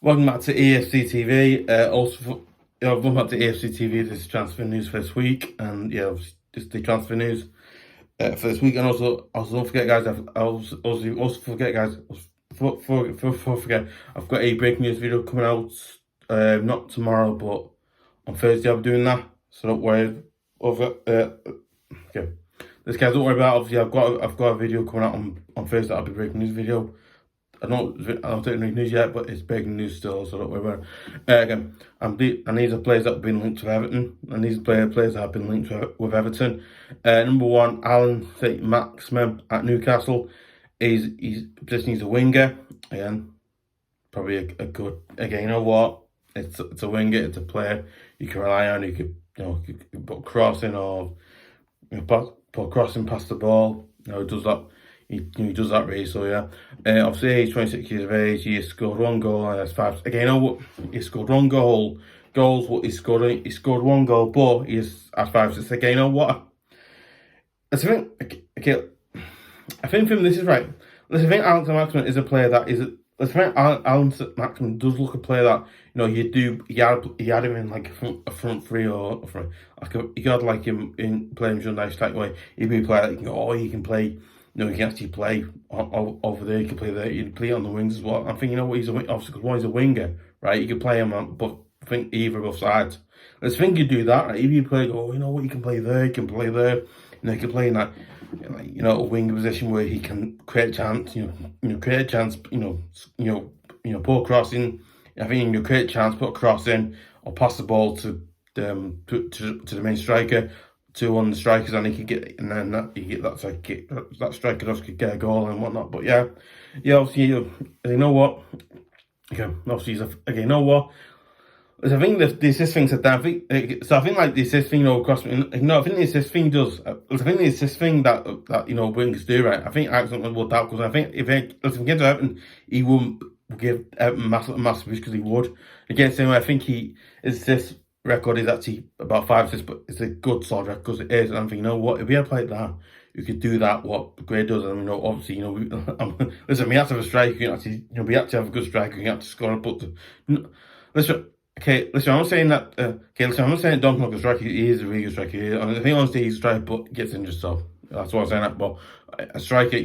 Welcome back to EFC TV. Welcome back to EFC TV. This is transfer news for this week, and yeah, just the transfer news for this week. And also don't forget, guys. Forget. I've got a breaking news video coming out. Not tomorrow, but on Thursday. I'll be doing that. So don't worry. Okay. This guys, don't worry about it. Obviously, I've got a video coming out on Thursday. I'll be breaking news video. I don't think news yet, but it's breaking news still, so don't worry about it. Again, and these are players that have been linked to Everton, and these players that have been linked with Everton. Number one, Allan, maximin at Newcastle. He's a winger. Again, probably a good. Again, you know what? It's a winger. It's a player you can rely on. You could put crossing or put crossing past the ball. He does that. He does that really, so yeah. Obviously, he's 26 years of age. He has scored one goal and has 5. Again, you know what? He scored one goals. What he scored one goal, but he has 5 assists. Again, you know what? I think from this is right. I think Allan Maximin is a player that is. I think Allan Maximin does look a player that he had him in like a front three or a front. You had like him in playing Sunday straight away. He'd be a player that you can play. He can actually play over there. You can play there. You can play on the wings as well. I think he's obviously because he's a winger, right? You can play him on, but I think either both sides. Let's think you do that. Right? If you play, you can play there. You can play there. You can play in that, a winger position where he can create a chance. Create a chance. Put a cross in. I think you create a chance, put a cross in, or pass the ball to the main striker. 2 on the strikers, and he could get, and then that striker just could get a goal and whatnot. But yeah, obviously, you know what? Okay, obviously, you know what? I think the assist thing said that. I think like the assist thing, across. I think the assist thing does. I think the assist thing that wingers do, right? I think Axel would that because I think if he gets to Everton, he wouldn't give Everton massive boost because he would. Again, same way, I think his assist record is actually about 5 assists, but it's a good solid record because it is. And I'm thinking, you know what? If we had played that, you could do that. What Gray does, and obviously, listen, we have to have a striker. You can actually, we have to have a good striker. You have to score. But listen, I'm not saying that. I'm not saying don't look a striker. He is a really good striker. And I think honestly, he's a striker, but gets injured. So that's why I'm saying that. But a striker,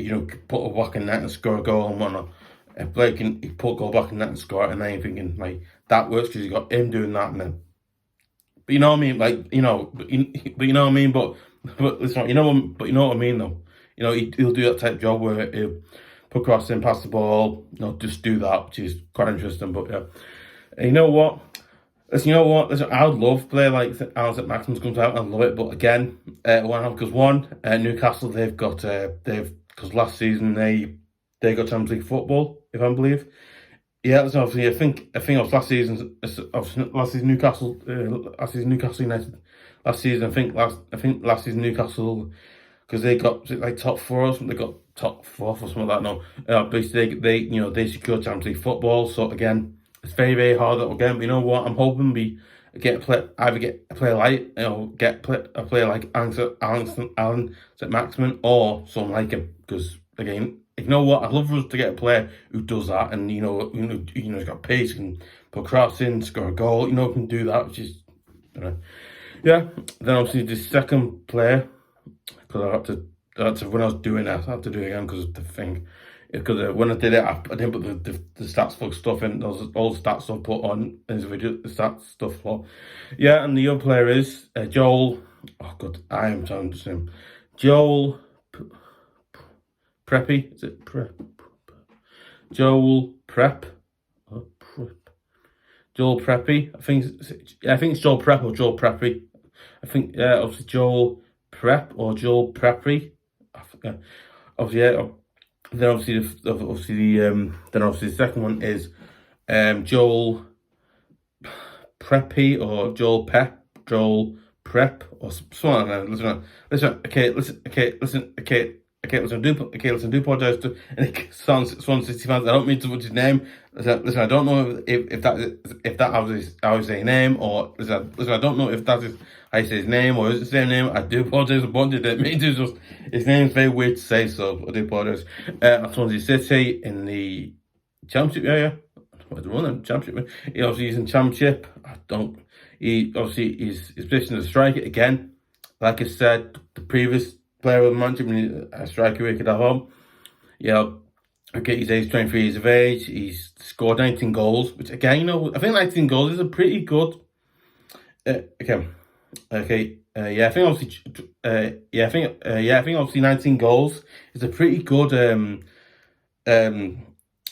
put a whack in net and score a goal and whatnot. A player can put a goal back in net and score it, and then you're thinking like that works because you got him doing that, and then. But you know what I mean, but you know what I mean. But listen, you know what I mean though. He'll do that type of job where he'll put crossing, pass the ball, just do that, which is quite interesting. But yeah, and you know what? Listen, I would love play like Allan Maximin comes out. I love it, but again, Newcastle because last season they got Champions League football, if I believe. Yeah, that's obviously. I think it was last season Newcastle. Last season Newcastle United. Last season Newcastle, because they got like top 4 or something. They got top 4th or something like that. No, basically they secured Champions League football. So again, it's very very hard again. But you know what? I'm hoping we get a player like a player like Allan Maximin or someone like him, because again. You know what? I'd love for us to get a player who does that, and he's got pace, can put cross in, score a goal. Can do that, which is, yeah. Then obviously the second player, because I had to when I was doing that, I had to do it again because of the thing. Because when I did it, I didn't put the stats book stuff in. Those all the stats I put on in the video, the stats stuff for. Yeah, and the other player is Joel. Oh God, I am trying to say him. Joel. Prep? Is it Prep? Joel Prep? Oh, Prep. Joel Preppy? I think it's Joel Prep or Joel Preppy. I think obviously Joel Prep or Joel Preppy. Obviously, yeah. Then obviously the second one is Joel Preppy or Joel Prep or something like that. Listen. Listen, do apologise to any Swansea City fans. I don't mean to put his name. Listen, I don't know if that how you say his name, or listen, I don't know if that is how you say his name, or is it the same name. I do apologise. I didn't mean to. Just his name's very weird to say, so I do apologise. At Swansea City in the Championship area. What the one championship? He obviously he's in championship. I don't. He obviously his position as a striker again. Like I said, the previous player of the Manchester, a striker we could have on. Yeah, okay, he's age 23 years of age. He's scored 19 goals, which again, I think 19 goals is a pretty good. Yeah, I think obviously, I think obviously 19 goals is a pretty good.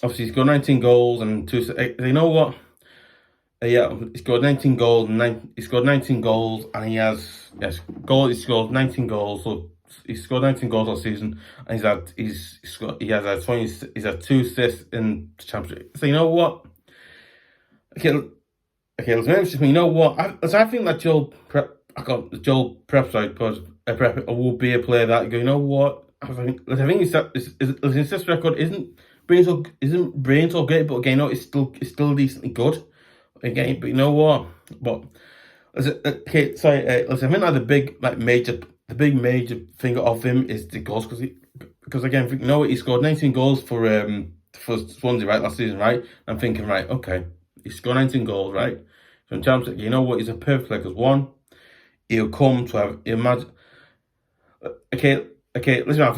Obviously he's got 19 goals and two. You know what? Yeah, he scored 19 goals and he scored 19 goals and he has he scored 19 goals. So he scored 19 goals last season and he has had 2 assists in the championship. So you know what? Okay, let's mention me. You know what? I think that Joel Prep will be a player that you know what? I think his assist record isn't brilliant or great, but again, no, it's still decently good. Again, but you know what? But okay, sorry. Listen, I think like the big major thing of him is the goals because again, you know what? He scored 19 goals for Swansea right last season, right? I'm thinking right, okay, he scored 19 goals, right? So in terms of you know what, he's a perfect player because one, he'll come to have imagine. Okay, listen. I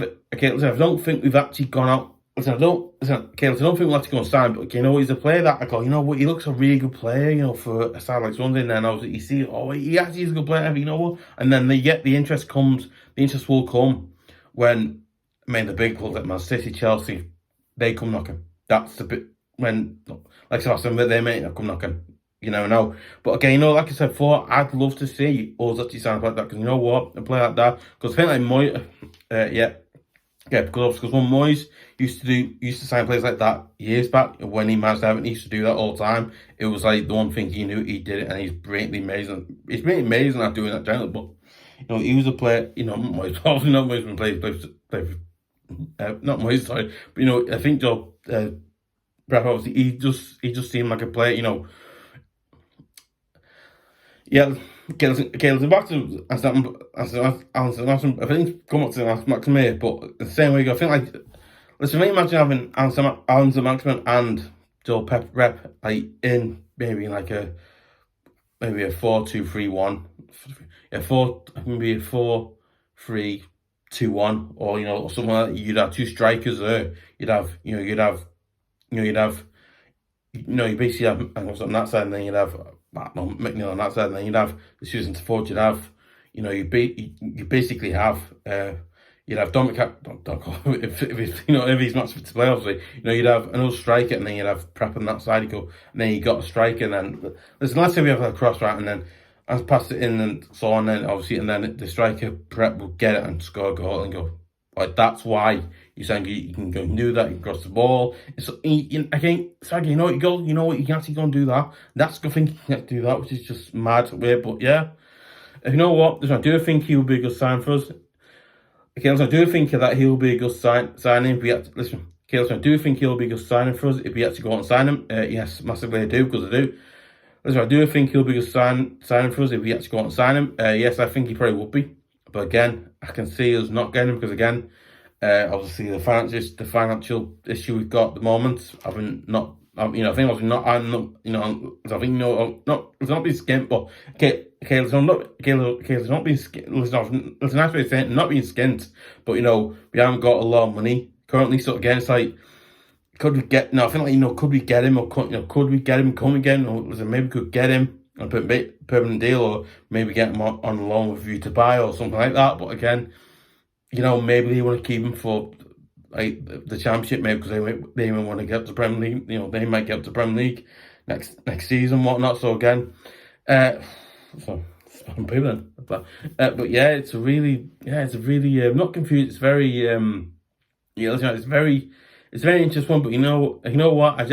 don't think we've actually gone out. Listen, I don't think we'll have to go and sign. But you know, he's a player that I go. You know what? He looks a really good player. You know, for a side like Swansea. And then you see, oh, he actually is a good player. You know what? And then the interest comes. The interest will come when the big clubs like Man City, Chelsea, they come knocking. That's the bit when like Southampton, they may not come knocking. You never know. But again, like I said before, I'd love to see us actually sign like that because you know what, a player like that. Because I think like Moyes, because when Moyes used to sign players like that years back when he managed Everton, he used to do that all the time. It was like the one thing he knew he did it, and he's brilliantly amazing. He's really amazing at doing that generally. But you know, he was a player. You know, Moyes probably not Moyes when play not Moyes, sorry. But you know, I think Joe Brad obviously he just seemed like a player. You know. Yeah, okay, listen, back to I think come up to the maximum here, but the same way I think like listen, imagine having Allan Maximin and Joel Rep like in maybe like a 4-2-3-1, maybe a 4-3-2-1, or you know, or something like that. You'd have 2 strikers there. You basically have on that side, and then you'd have McNeil on that side, and then you'd have the Susan Ford. You'd have, you basically have, you'd have Dominic. If he's not to play, obviously, you'd have another striker, and then you'd have Prep on that side. You go, and then you got a striker, and then listen. Let's say we have a cross right, and then as pass it in and so on, then obviously, and then the striker Prep will get it and score a goal and go. Like that's why you're saying you can go and do that. You can cross the ball. It's again, you know what, you can actually go and do that. That's the thing, you can do that, which is just mad weird. But yeah, you know what? I do think he will be a good sign for us. Okay, I do think that he'll be a good signing. I do think he'll be a good signing for us if we actually go out and sign him. Yes, massively I do, because I do. Listen, I do think he'll be a good signing for us if we actually go out and sign him. Yes, I think he probably would be. But again, I can see us not getting him because again, obviously the financial issue we've got at the moment. I think not. I think obviously not. I think it's not being skint, but okay. It's not being skint. Listen, nice way of saying it, not being skint, but we haven't got a lot of money currently. So again, it's like, could we get? No, I think like could we get him or could we get him come again? Or listen, maybe we could get him on a permanent deal, or maybe get him on loan with view to buy or something like that. But again, maybe they want to keep him for like the championship, maybe because they even want to get up to Premier League. They might get up to Premier League next season, whatnot. So again, I'm then. But yeah, it's a really I'm not confused. It's very it's very interesting one. But you know what, I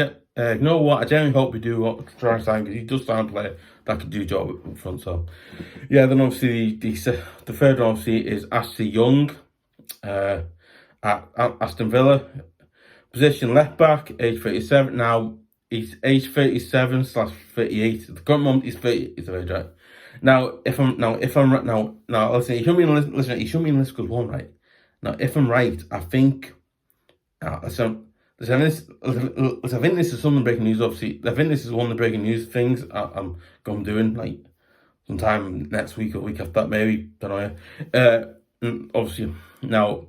genuinely hope we do try and sign, because he does sound a player that could do a job up front. So yeah, then obviously the third one obviously is Ashley Young at Aston Villa, position left back, age 37. Now he's age 37/38. At the current moment he's 30. It's very right. Now listen, he shouldn't be in the list. He shouldn't be in the list because one, right? Now if I'm right, I think there's I think this is some of the breaking news. Obviously, I think this is one of the breaking news things I'm going to be doing like sometime next week or week after that, maybe. Don't know. Obviously, now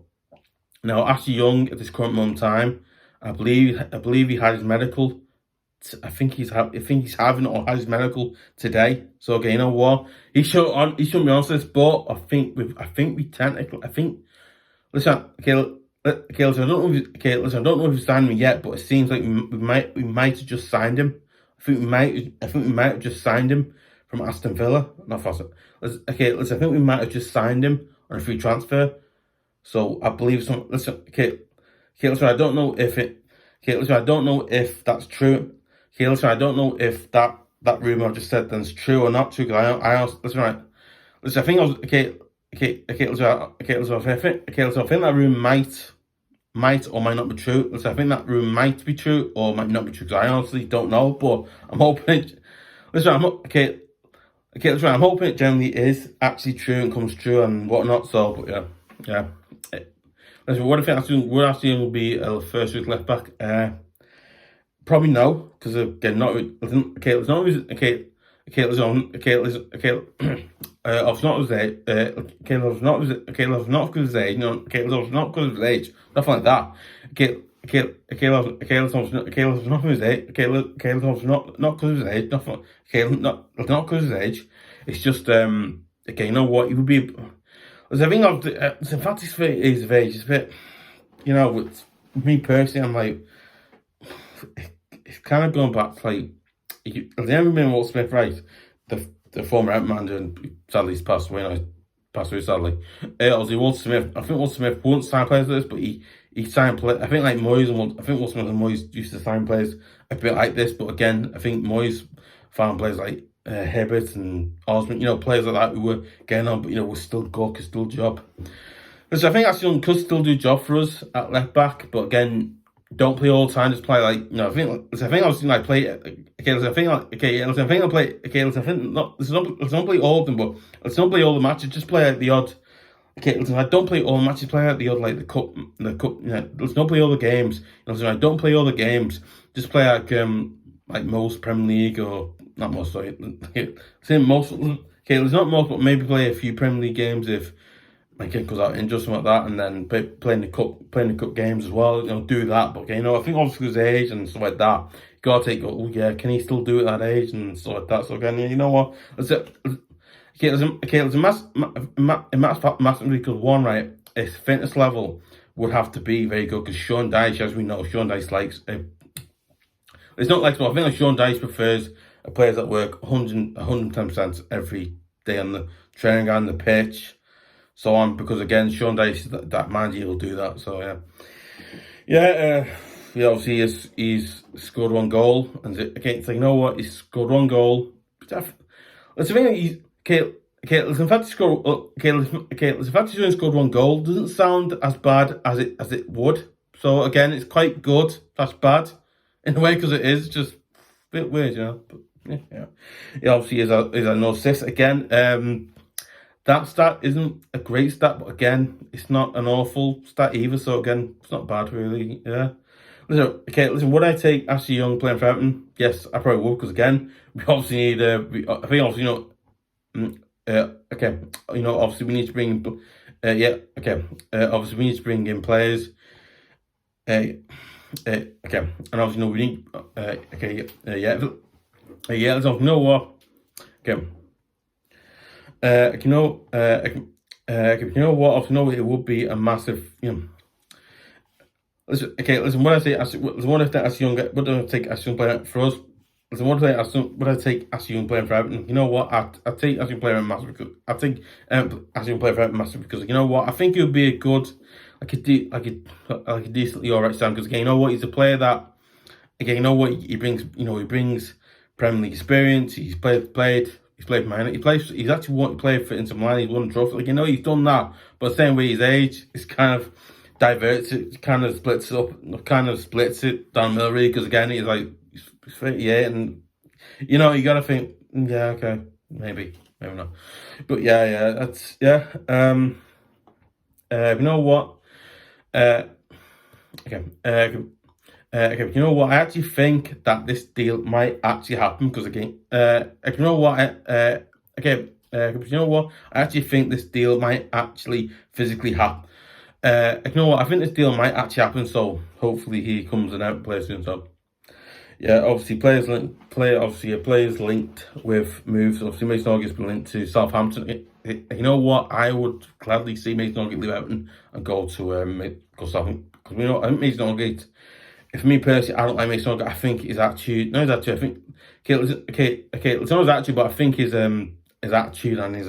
Ashley Young at this current moment in time, I believe he had his medical. I think he's having or has his medical today. So okay, you know what? He shouldn't be on this, but I think we technically listen. Okay, listen. I don't know if he's signed me yet, but it seems like we might have just signed him. I think we might have just signed him from Aston Villa. Not Foster. Okay, listen. I think we might have just signed him on a free transfer. So I believe some. Listen. Okay, listen. I don't know if it. Okay, listen. I don't know if that's true. Okay, listen. I don't know if that rumor I just said then's true or not true. Because I listen. Right. Listen. I think I was okay. Okay, listen. I think that rumor might or might not be true. Listen, I think that rumor might be true or might not be true. Because I honestly don't know. But I'm hoping. Listen. Listen. I'm hoping it generally is actually true and comes true and whatnot. So, but yeah. Listen, what do you think? Would Ashley will be a first week left back? Probably no, because again, not okay. It's not okay. Obviously not his age. Caleb's not because of his age. No, Caleb's not because of his age. Nothing like that. Caleb's not his age. Caleb's not because of his age. Nothing. Not because of his age. It's just okay. You know what? He would be. I think in fact his age is a bit. You know, with me personally, I'm like. It's kind of going back to like, has there ever been Will Smith, right? The former Everton manager, and sadly he's passed away sadly. Obviously Will Smith, I think Will Smith won't sign players like this, but he signed players. I think like Moyes I think Will Smith and Moyes used to sign players a bit like this, but again, I think Moyes found players like Hibbert and Osman, you know, players like that who were getting on, but you know, were still good, could still job. So I think actually could still do job for us at left back, but again, don't play all the time. Just play like I think I was like play. Okay, I think I play. Okay, I think not. Let's not play all of them, but let's not play all the matches. Just play out the odd. Okay, listen, I don't play all the matches. Play out the odd like the cup. You know, let's not play all the games. Listen, I don't play all the games. Just play like most Premier League or not most. Sorry, say most. Okay, there's not most, but maybe play a few Premier League games if. My kid goes out injured, something like that, and then playing the cup games as well. You know, do that. But okay, you know, I think obviously his age and stuff like that, you gotta take. Oh yeah, can he still do it at that age and stuff like that? So again, you know what? There's a massively because one, right, his fitness level would have to be very good because Sean Dyche, as we know, Sean Dyche likes. It's not like so. I think like Sean Dyche prefers players that work 110% every day on the training and the pitch. So on, because again, Sean Dyche, that manager will do that. So obviously he's scored one goal, and again, so you know what, he's scored one goal. Let's think he's Listen, the fact he scored, the fact he's only scored one goal doesn't sound as bad as it would. So again, it's quite good. That's bad in a way because it is just a bit weird, you know. But yeah. He obviously is a no assist again. That stat isn't a great stat, but again, it's not an awful stat either. So again, it's not bad really. Yeah. Listen. Would I take Ashley Young playing for Everton? Yes, I probably would because again, we obviously need. I think obviously obviously we need to bring. Obviously we need to bring in players. And obviously we need. You know what? Okay. You know what? Obviously, no, it would be a massive. Listen. What I say, what if Ashley Young? What do I take Ashley Young playing for us? Listen, what I take Ashley Young playing for Everton? You know what? I take Ashley Young playing massive because I think Ashley Young playing for Everton massive because you know what? I think it would be a good, like a decently alright stand because again, you know what? He's a player that again, you know what he brings. You know he brings Premier League experience. He's played. He's played for Man. He's actually wanted to play for Inter Milan. He's won a trophy. Like you know, he's done that. But the same way his age, it's kind of diverts it, kind of splits it up, kind of splits it down the middle really. Because again, he's 38, and you know, you gotta think, yeah, okay, maybe not. But that's you know what? Okay, but you know what? I actually think that this deal might actually happen because again, you know what? But you know what? I actually think this deal might actually physically happen. You know what? I think this deal might actually happen. So hopefully he comes and out plays soon. So yeah, obviously players linked with moves. Obviously Mason Norgate's been linked to Southampton. You know what? I would gladly see Mason Norgate leave Everton and go to go Southampton because we know I think Mason Norgate. For me personally, I don't like Mason Norgate. I think his attitude. No, his attitude. I think it's not his attitude, but I think his attitude and his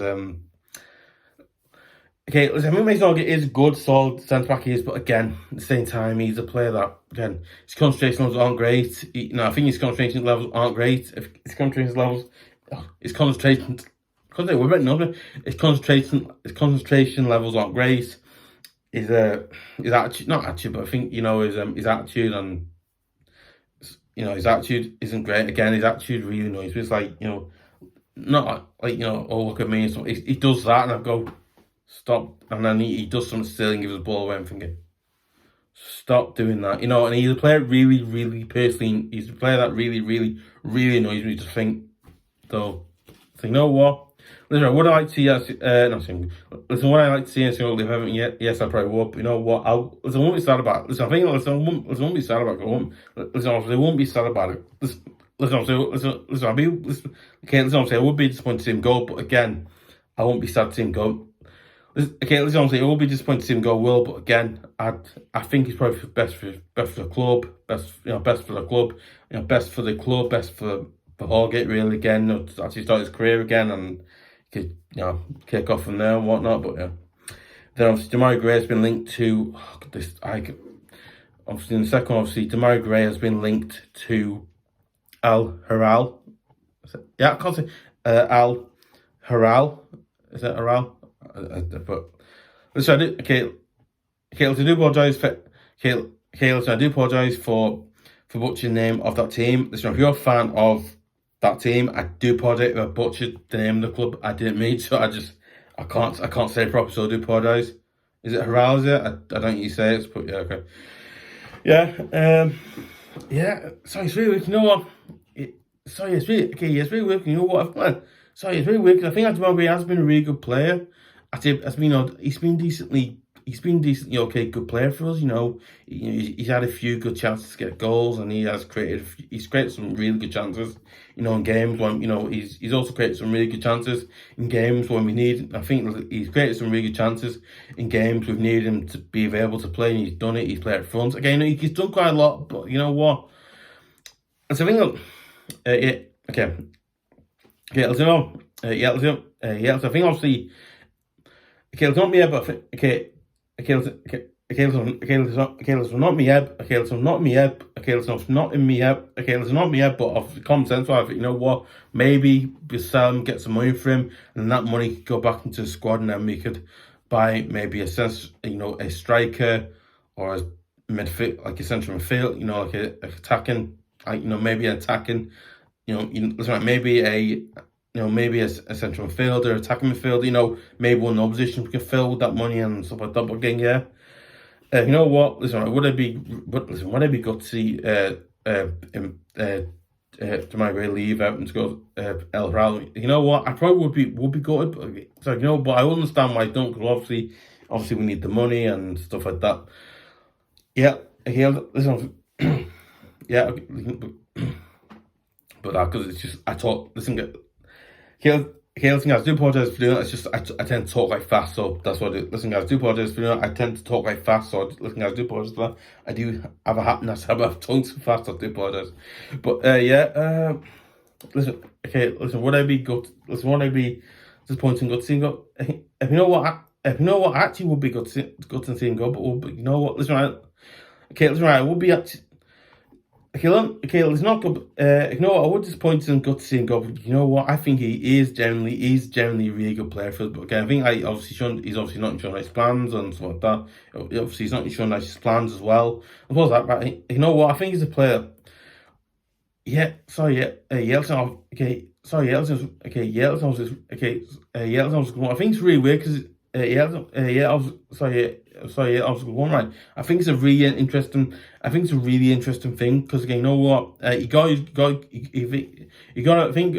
listen, I think Mason Holgate is good, solid centre back. He is, but again, at the same time, he's a player that again his concentration levels aren't great. I think his concentration levels aren't great. If his concentration levels, his concentration, his concentration levels aren't great. His attitude, not attitude, but I think his attitude and his attitude isn't great. Again, his attitude really annoys me. It's like not like oh look at me. So he does that, and I go. Stop, and then he does something silly and gives the ball away. I'm thinking, stop doing that, And he's a player he's a player that really, really, really annoys me to think. So you know what? Listen, would I like to see? Listen, would I like to see anything live Everton? Yes, I probably would. But you know what? I won't be sad about it. Listen, I think I won't be sad about it. Listen, obviously, I won't be sad about it. Listen, I would be disappointed to see him go, but again, I won't be sad to see him go. Okay, listen, honestly, it will be disappointing to see him go well, but again, I think he's probably best for the club, best for the club, best for the club, best for Holgate really again, to actually start his career again and could kick off from there and whatnot. But yeah, then obviously Demarai Gray has been linked to obviously in the second one, obviously Demarai Gray has been linked to Alhilal. Yeah, I can't say Alhilal. Is that Alhilal? But listen, listen, I do apologise for butchering the name of that team. Listen, if you're a fan of that team, I do apologise if I butchered the name of the club. I didn't mean to. I can't say it properly, so I do apologise. Is it Haral? Is it? I don't think you say it, but yeah, okay. Yeah, Sorry, it's really weird. You know what? It's really weird. You know what? Sorry, it's really weird. I think Demarai has been a really good player. He's been decently okay, good player for us. He's had a few good chances to get goals, and he's created some really good chances. In games when he's also created some really good chances in games when we need. I think he's created some really good chances in games we've needed him to be available to play, and he's done it. He's played up front. Again, he's done quite a lot, but you know what? So I think let's go. So I think obviously. Let's not me Eb, let's not me Eb, let's not me Eb, but of common sense, I think, you know what, maybe we sell him, get some money for him, and that money could go back into the squad, and then we could buy maybe a striker, or a midfield, like a central midfield, like a attacking, maybe an attacking, maybe a central midfielder, attacking midfielder, maybe one opposition we can fill with that money and stuff like that. But again, yeah. You know what? Listen, would it be good to see Demarai Gray leave out and to go Alhilal? You know what? I probably would be good. So but I understand why I don't, because obviously we need the money and stuff like that. Yeah. Listen. Yeah. But because it's just listen guys, I do apologise for doing that. It's just I tend to talk like fast, so that's what I do. Listen guys, I do apologise for doing that. I tend to talk like fast, so listen guys, I do apologise for that. I do have a happiness, I've talked so fast, I do apologise. But listen, would I be good? Listen, would I be disappointing good to see him go? If you know what actually would be good to see him go, but you know what? Listen, I would be actually. It's not good. You know what? I would disappoint him, good to see him go. But you know what? I think he's generally a really good player for us. But again, I think he's obviously not showing his plans and stuff like that. Obviously, he's not showing his plans as well. I suppose that, right? You know what? I think he's a player. Yeah. Sorry. Yeah. Yeltsin. Okay. Sorry. Yeltsin. Okay. Yeltsin. Okay. Yeltsin. I think it's really weird because I was going right. I think it's a really interesting. I think it's a really interesting thing because again, you know what? You got. I think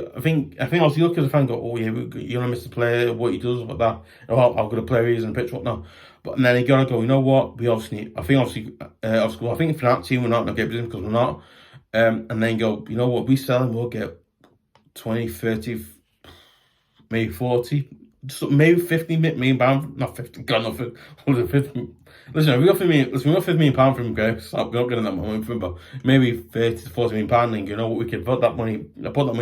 also you look at the fan and go, oh yeah, you're gonna miss the player, what he does, what that, how good a player he is in the pitch, whatnot. But and then you gotta go. You know what? We obviously need. I think financially we're not in a great position because we're not. And then go. You know what? We sell him, we'll get 20, 30, maybe 40. Maybe 50 million pound, not 50. God, not 50. 50. Listen, if we got 50 million pound from him, okay, we're not getting that money from him, but maybe 30 to 40 million pound. And you know what, we could put that money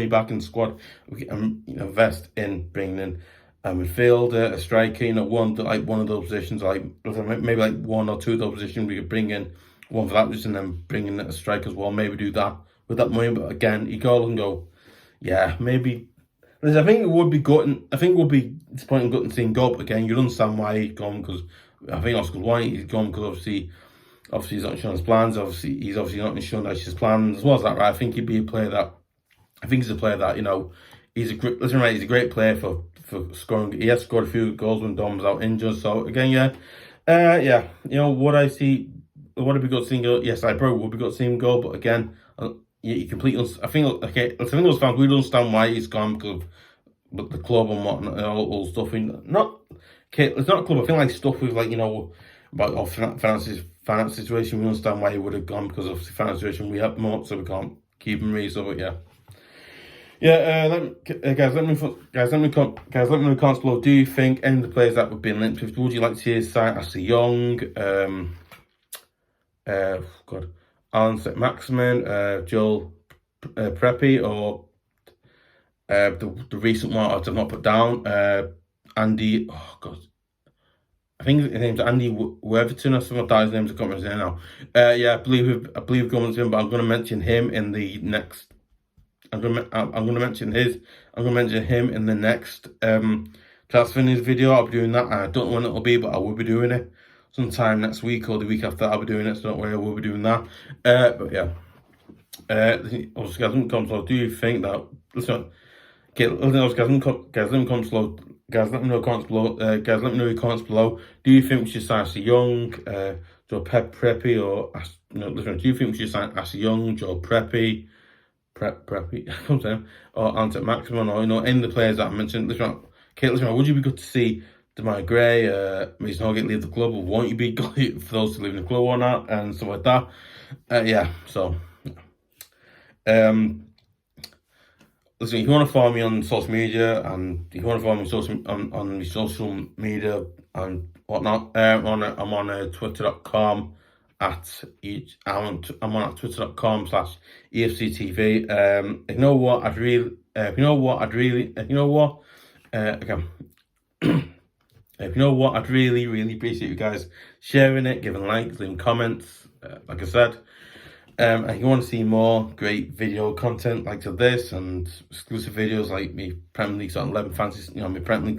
back in the squad. We can invest in bringing in a midfielder, a striker. You know, one of those positions, like maybe like one or two of those positions. We could bring in one for that position, and then bring in a striker as well. Maybe do that with that money. But again, you go and go, yeah, maybe. I think it would be good. I think it would be disappointing good to see him go. But again, you understand why he's gone because I think Oscar's why he's gone because obviously he's not showing his plans. He's not showing his plans as well as that. Right? I think he'd be a player that he's a player that he's a great. Listen, right, he's a great player for scoring. He has scored a few goals when Dom's out injured. So again, yeah. Would I see? Would it be good seeing go? Yes, I probably would be good seeing him go. But again. You completely. I think those fans we don't understand why he's gone because of the club and whatnot and all stuff. It's not a club. I think like stuff with about our finance situation. We understand why he would have gone because of the finance situation. We help him out, so we can't keep him really. So, but yeah. Guys, let me know in the comments below. Do you think any of the players that would be linked with? Would you like to see his side Ashley Young? Allan, Maximin, Joel prpe, or the recent one I've not put down, Andy. Oh God, I think his name's Andy Everton or something like that. His name's I can't remember his name now. I believe going to him, but I'm going to mention him in the next. I'm going to mention him in the next transfer news video. I'll be doing that. I don't know when it'll be, but I will be doing it. Sometime next week or the week after, I'll be doing it, so don't worry, I will be doing that. But yeah. Also, guys, let me comment below. Do you think that... Listen, okay, guys, let me comment below. Guys, let me know comments below. Guys, let me know your comments below. Do you think we should sign Ashley Young, Joe prpe, or... listen, do you think we should sign Ashley Young, Joe prpe, or Anton Maximin, or, any of the players that I mentioned? Listen, would you be good to see Demarai, Mason Holgate leave the club, or won't you be good for those to leave the club or not, and stuff like that? Listen, if you want to follow me on social media, and if you want to follow me on my social media and whatnot, I'm on twitter.com I'm on twitter.com/EFCTV. You know what? I'd really appreciate you guys sharing it, giving likes, leaving comments, like I said. And if you want to see more great video content like this and exclusive videos like me Premier League starting 11 fancy, my Premier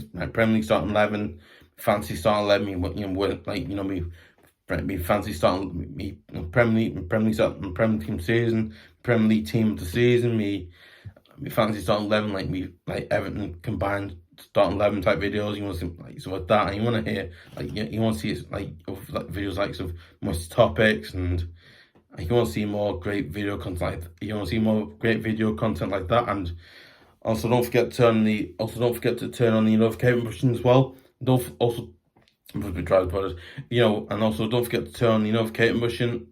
League starting 11, fancy starting 11, me fancy starting me Premier League starting Premier League team season, Premier League team of the season, me fancy starting 11 like Everton combined starting 11 type videos. You want to see stuff like that, and you want to hear you want to see videos of most topics, and you want to see more great video content like that. And also don't forget to turn on the notification button as well. And also don't forget to turn on the notification button.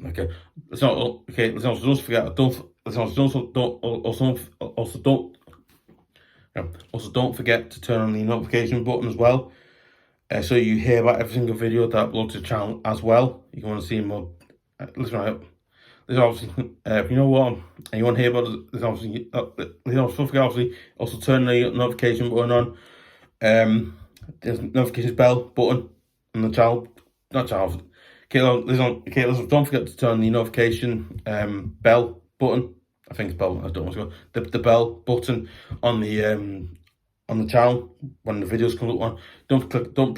Okay, Also, don't forget to turn on the notification button as well, so you hear about every single video that I upload to the channel as well. You want to see more. Obviously, if you know what, and you want to hear about this, obviously, also turn the notification button on. There's notifications bell button on the channel. Not channel. Listen, don't forget to turn the notification bell button. I think it's bell. I don't want to go. The bell button on the channel when the videos come up. One. Don't forget to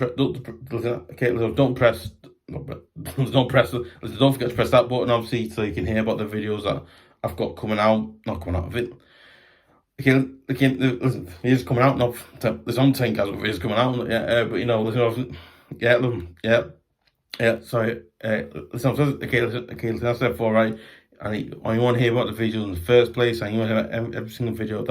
press that button, obviously, so you can hear about the videos that I've got coming out. Not coming out of it. listen, videos coming out now. There's some 10 guys with videos coming out, yeah, but you know, listen, yeah, sorry, listen, listen, that's it for right. And you want to hear about the videos in the first place, and you want to hear about every single video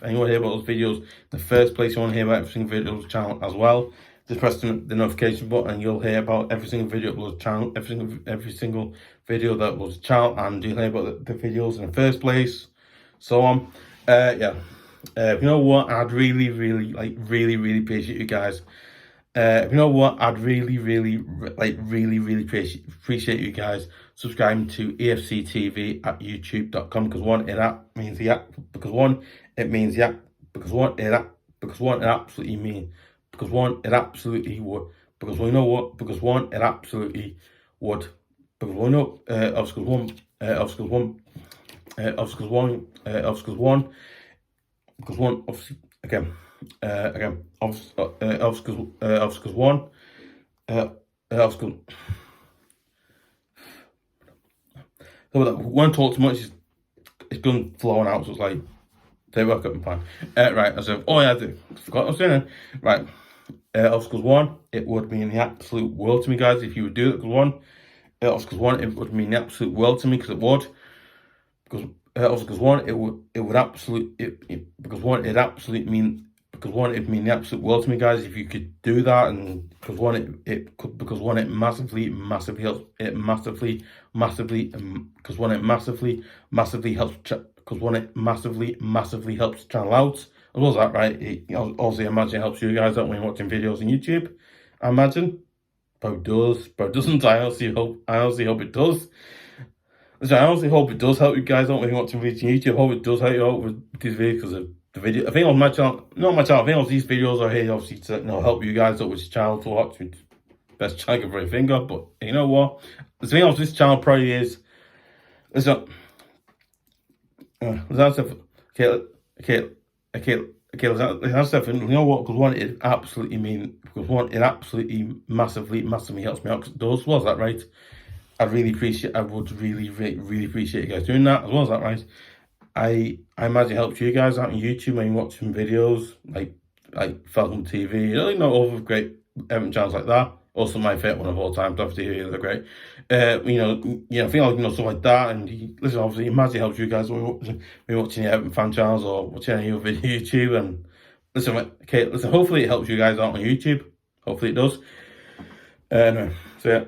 and you want to hear about those videos in the first place, you want to hear about every single video on the channel as well. Just press the notification button and you'll hear about every single video upload channel, every single video that was channel, and you'll hear about the videos in the first place. So yeah. You know what? I'd really appreciate you guys. You know what? I'd really appreciate you guys subscribing to EFC TV at youtube.com, because one, it means the app, because one, it means the app, because one, it absolutely mean, because one, it absolutely would, because we know what, because one, it absolutely would, because we know, obviously one, obviously one, obviously one, obviously one, because one, obviously, again, obviously one, obviously, so when I talk too much, it's been flowing out, so it's like, they work up and fine. Right, I said, oh yeah, I forgot what I was saying. Right, obviously one, it would mean the absolute world to me, guys, if you would do it, because one, obviously one, it would mean the absolute world to me, because it would, because because one, it would absolutely, because one, it absolutely mean, because one, it'd mean the absolute world to me, guys, if you could do that, and because one, because one, it massively helps, because one, it massively helps, because one, it massively helps the channel out, as well as that, right? Obviously, I imagine it helps you guys out when you're watching videos on YouTube, I imagine. Probably does, probably doesn't. I honestly hope it does. So I honestly hope it does help you guys out when you're watching videos on YouTube. I hope it does help you out with these videos, because the video, I think on my channel, not my channel, I think on these videos are here obviously to, you know, help you guys out with this channel to watch, with best channel I can really think of. But you know what, the thing of this channel probably is, listen, that's that's stuff, you know what, because one, it absolutely mean, because one, it absolutely massively helps me out, because it does, was that right? I would really appreciate you guys doing that, as well as that, right? I imagine it helps you guys out on YouTube when you're watching videos like Falcon TV, you know, other great Everton channels like that. Also my favourite one of all time, obviously, they're great. You know, I feel like, you know, stuff like that. And listen, obviously, imagine it helps you guys when you're watching the Everton fan channels or watching any other video YouTube. And listen, okay, listen, hopefully it helps you guys out on YouTube. Hopefully it does. So yeah.